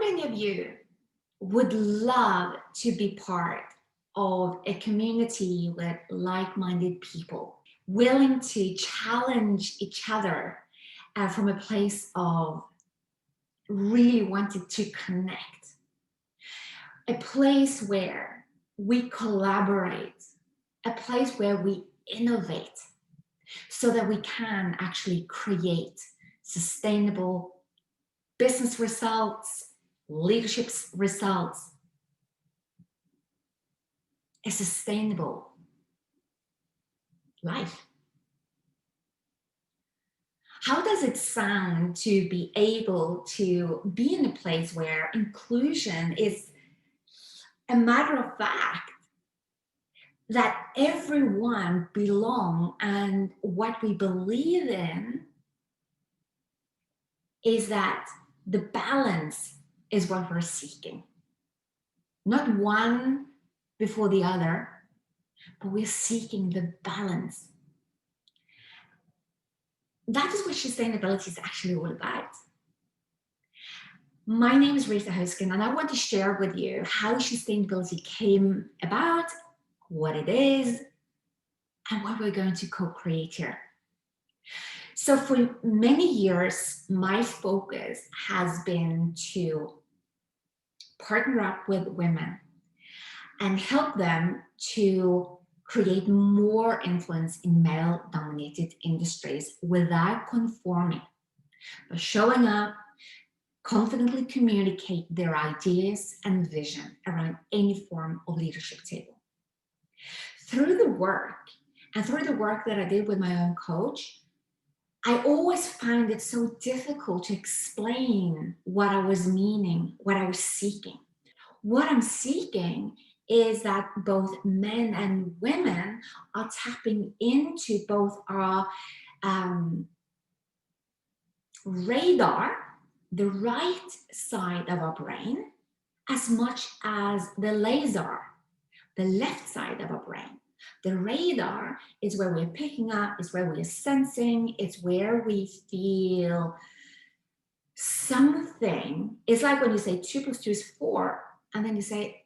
many of you would love to be part of a community with like-minded people, willing to challenge each other from a place of really wanting to connect, a place where we collaborate, a place where we innovate so that we can actually create sustainable business results, leadership results, a sustainable life. How does it sound to be able to be in a place where inclusion is a matter of fact, that everyone belong, and what we believe in is that the balance is what we're seeking. Not one before the other, but we're seeking the balance. That is what sustainability is actually all about. My name is Rita Hoskin, and I want to share with you how sustainability came about, what it is, and what we're going to co-create here. So for many years, my focus has been to partner up with women and help them to create more influence in male-dominated industries without conforming, but showing up, confidently communicate their ideas and vision around any form of leadership table. Through the work, and through the work that I did with my own coach, I always found it so difficult to explain what I was meaning, what I was seeking. What I'm seeking is that both men and women are tapping into both our radar, the right side of our brain, as much as the laser, the left side of our brain. The radar is where we're picking up, is where we're sensing, it's where we feel something. It's like when you say 2 + 2 is 4, and then you say,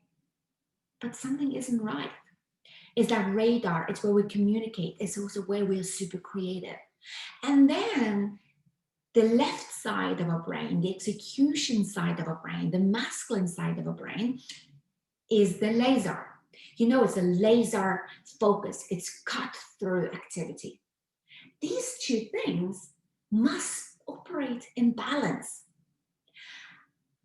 but something isn't right. It's that radar, it's where we communicate, it's also where we're super creative. And then the left side of our brain, the execution side of our brain, the masculine side of our brain, is the laser. You know, it's a laser focus, it's cut through activity. These two things must operate in balance.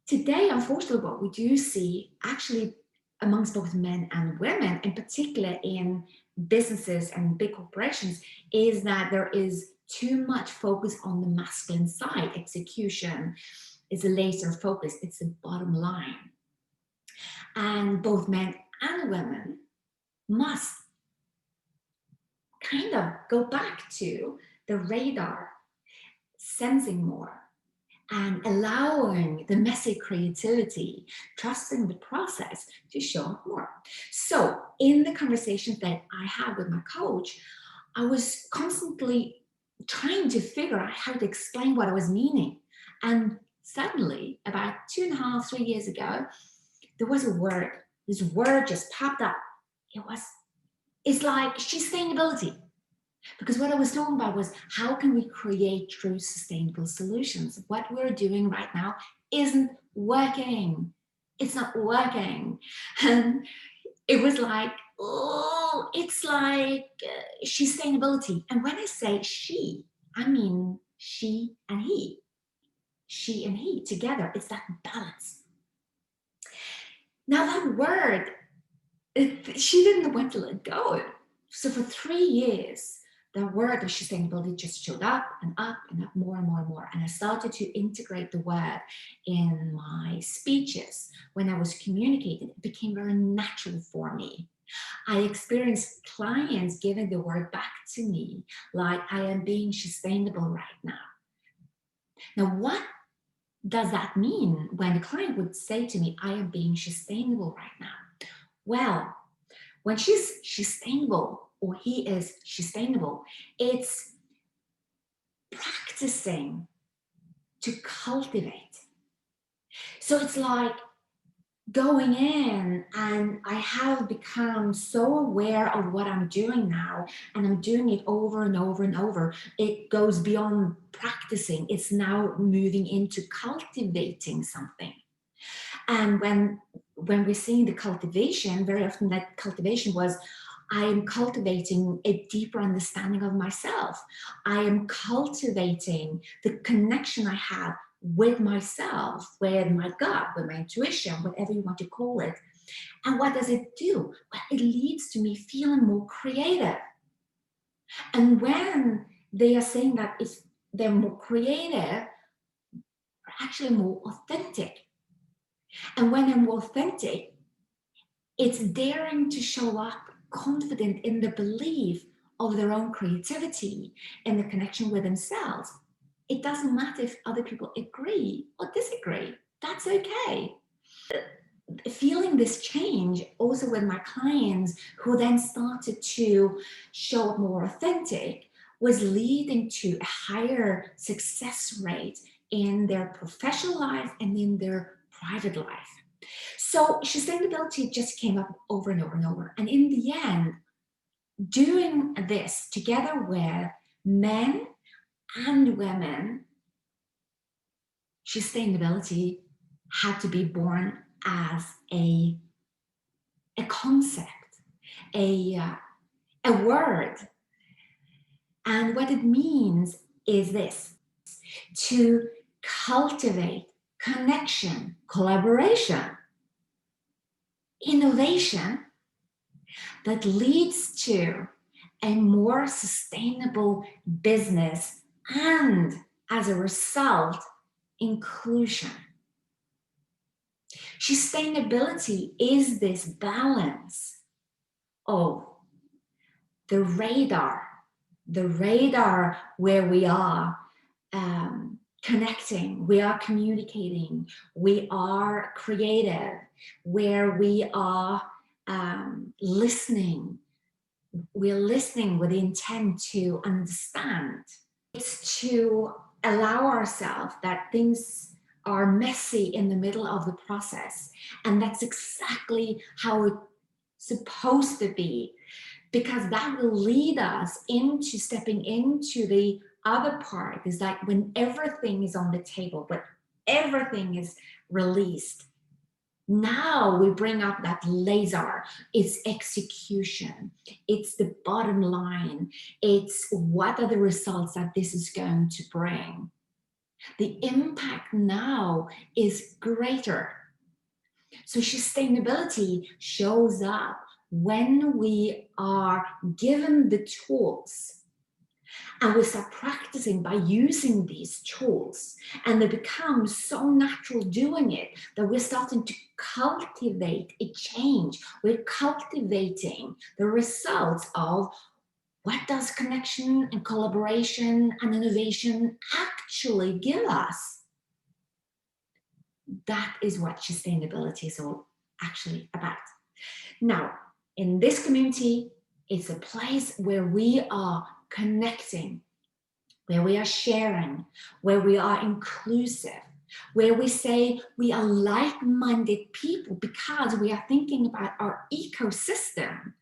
Today, unfortunately, what we do see actually amongst both men and women, in particular in businesses and big corporations, is that there is too much focus on the masculine side. Execution is a laser focus, it's the bottom line. And both men and women must kind of go back to the radar, sensing more, and allowing the messy creativity, trusting the process to show up more. So in the conversations that I had with my coach, I was constantly trying to figure out how to explain what I was meaning. And suddenly, about 2.5, 3 years ago, there was a word. This word just popped up. It's like sustainability. Because what I was talking about was, how can we create true sustainable solutions? What we're doing right now isn't working. It's not working. And it was like, oh, it's like sustainability. And when I say she, I mean she and he. She and he together. It's that balance. Now that word, she didn't want to let go. So for 3 years, the word of sustainability just showed up and up and up, more and more and more. And I started to integrate the word in my speeches. When I was communicating, it became very natural for me. I experienced clients giving the word back to me, like, I am being sustainable right now. Now, what does that mean when the client would say to me, I am being sustainable right now? Well, when she's sustainable, or he is sustainable, it's practicing to cultivate. So it's like going in, and I have become so aware of what I'm doing now, and I'm doing it over and over and over. It goes beyond practicing. It's now moving into cultivating something. And when we're seeing the cultivation, very often that cultivation was, I am cultivating a deeper understanding of myself. I am cultivating the connection I have with myself, with my gut, with my intuition, whatever you want to call it. And what does it do? Well, it leads to me feeling more creative. And when they are saying that if they're more creative, they're actually more authentic. And when they're more authentic, it's daring to show up confident in the belief of their own creativity and the connection with themselves. It doesn't matter if other people agree or disagree. That's okay. Feeling this change also with my clients who then started to show up more authentic was leading to a higher success rate in their professional life and in their private life. So sustainability just came up over and over and over. And in the end, doing this together with men and women, sustainability had to be born as a concept, a word. And what it means is this: to cultivate connection, collaboration, innovation that leads to a more sustainable business and, as a result, inclusion. Sustainability is this balance of the radar where we are connecting, we are communicating, we are creative, where we are listening. We're listening with the intent to understand. It's to allow ourselves that things are messy in the middle of the process. And that's exactly how it's supposed to be, because that will lead us into stepping into the other part. Is like when everything is on the table, but everything is released. Now we bring up that laser. It's execution. It's the bottom line. It's what are the results that this is going to bring. The impact now is greater. So sustainability shows up when we are given the tools and we start practicing by using these tools, and they become so natural doing it that we're starting to cultivate a change. We're cultivating the results of what does connection and collaboration and innovation actually give us. That is what sustainability is all actually about. Now, in this community, it's a place where we are connecting, where we are sharing, where we are inclusive, where we say we are like-minded people because we are thinking about our ecosystem.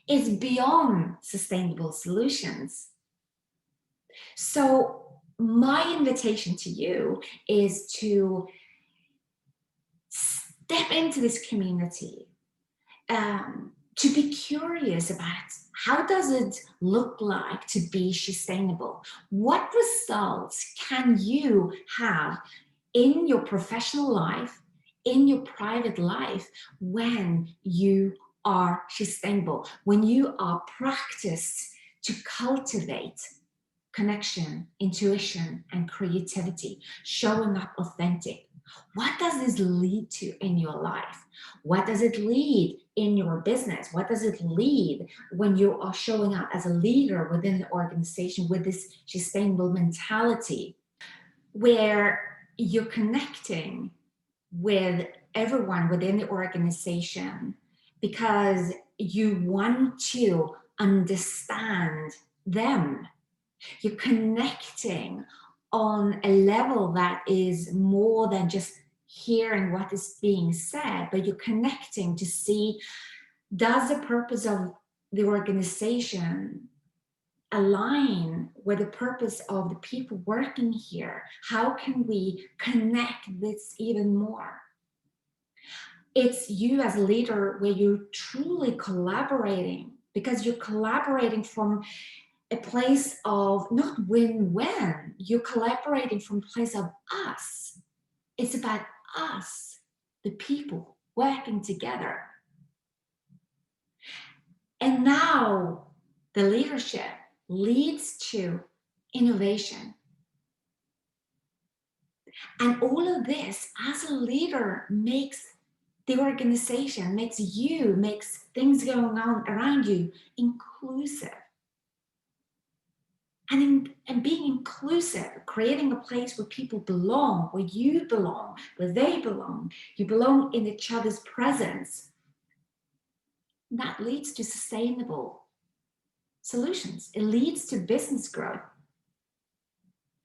It's beyond sustainable solutions. So my invitation to you is to step into this community, to be curious about how does it look like to be sustainable? What results can you have in your professional life, in your private life, when you are sustainable, when you are practiced to cultivate connection, intuition, and creativity, showing up authentic? What does this lead to in your life? What does it lead in your business? What does it lead when you are showing up as a leader within the organization with this sustainable mentality, where you're connecting with everyone within the organization because you want to understand them? You're connecting on a level that is more than just hearing what is being said, but you're connecting to see, does the purpose of the organization align with the purpose of the people working here? How can we connect this even more? It's you as a leader where you're truly collaborating, because you're collaborating from a place of not win-win. You're collaborating from a place of us. It's about us, the people working together. And now the leadership leads to innovation. And all of this as a leader makes the organization, makes things going on around you inclusive. And being inclusive, creating a place where people belong, where you belong, where they belong, you belong in each other's presence, that leads to sustainable solutions. It leads to business growth.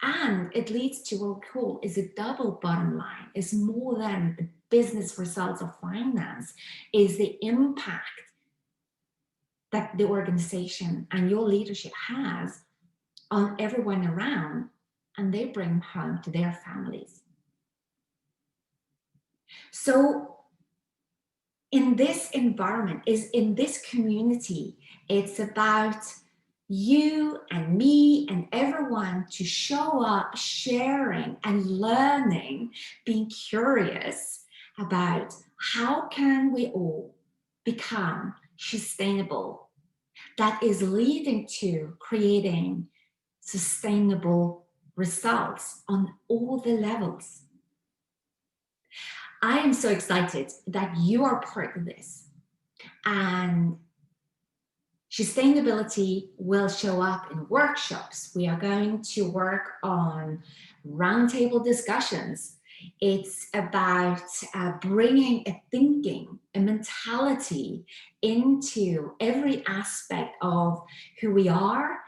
And it leads to what we call is a double bottom line. It's more than the business results of finance, is the impact that the organization and your leadership has on everyone around, and they bring home to their families. So in this environment, in this community, it's about you and me and everyone to show up, sharing and learning, being curious about how can we all become sustainable. That is leading to creating sustainable results on all the levels. I am so excited that you are part of this, and sustainability will show up in workshops. We are going to work on roundtable discussions. It's about bringing a thinking, a mentality into every aspect of who we are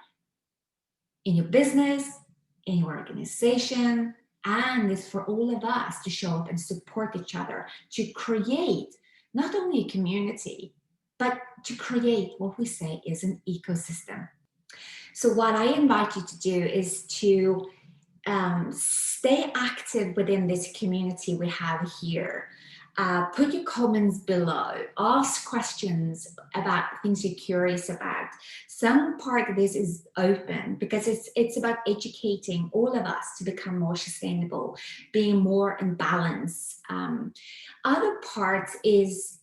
in your business, in your organization, and it's for all of us to show up and support each other to create not only a community, but to create what we say is an ecosystem. So what I invite you to do is to stay active within this community we have here. Put your comments below, ask questions about things you're curious about. Some part of this is open because it's about educating all of us to become more sustainable, being more in balance. Other parts is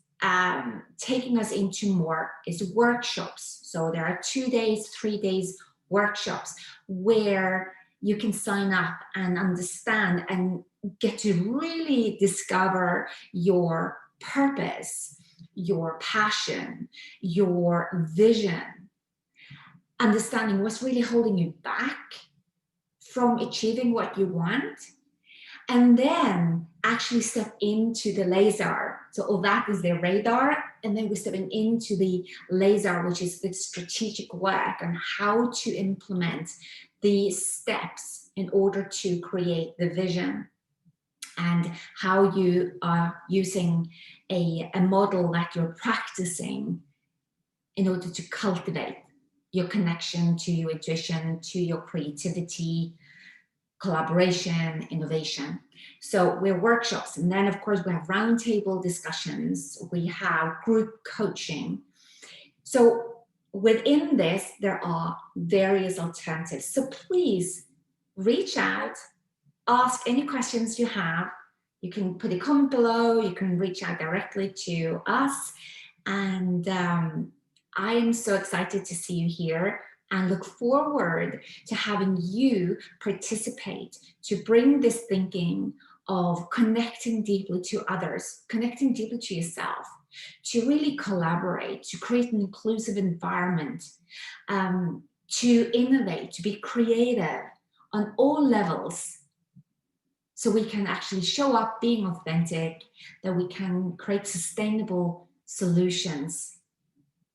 taking us into more is workshops. So there are 2 days, 3 days workshops where you can sign up and understand and get to really discover your purpose, your passion, your vision, understanding what's really holding you back from achieving what you want, and then actually step into the laser. So all that is the radar, and then we're stepping into the laser, which is the strategic work on how to implement the steps in order to create the vision, and how you are using a model that you're practicing in order to cultivate your connection to your intuition, to your creativity, collaboration, innovation. So we're workshops, and then of course we have roundtable discussions, we have group coaching. So within this, there are various alternatives. So please reach out, ask any questions you have. You can put a comment below, you can reach out directly to us. And I am so excited to see you here and look forward to having you participate to bring this thinking of connecting deeply to others, connecting deeply to yourself, to really collaborate, to create an inclusive environment, to innovate, to be creative on all levels, so we can actually show up being authentic, that we can create sustainable solutions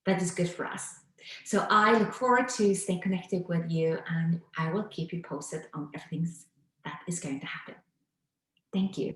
that is good for us. So I look forward to staying connected with you, and I will keep you posted on everything that is going to happen. Thank you.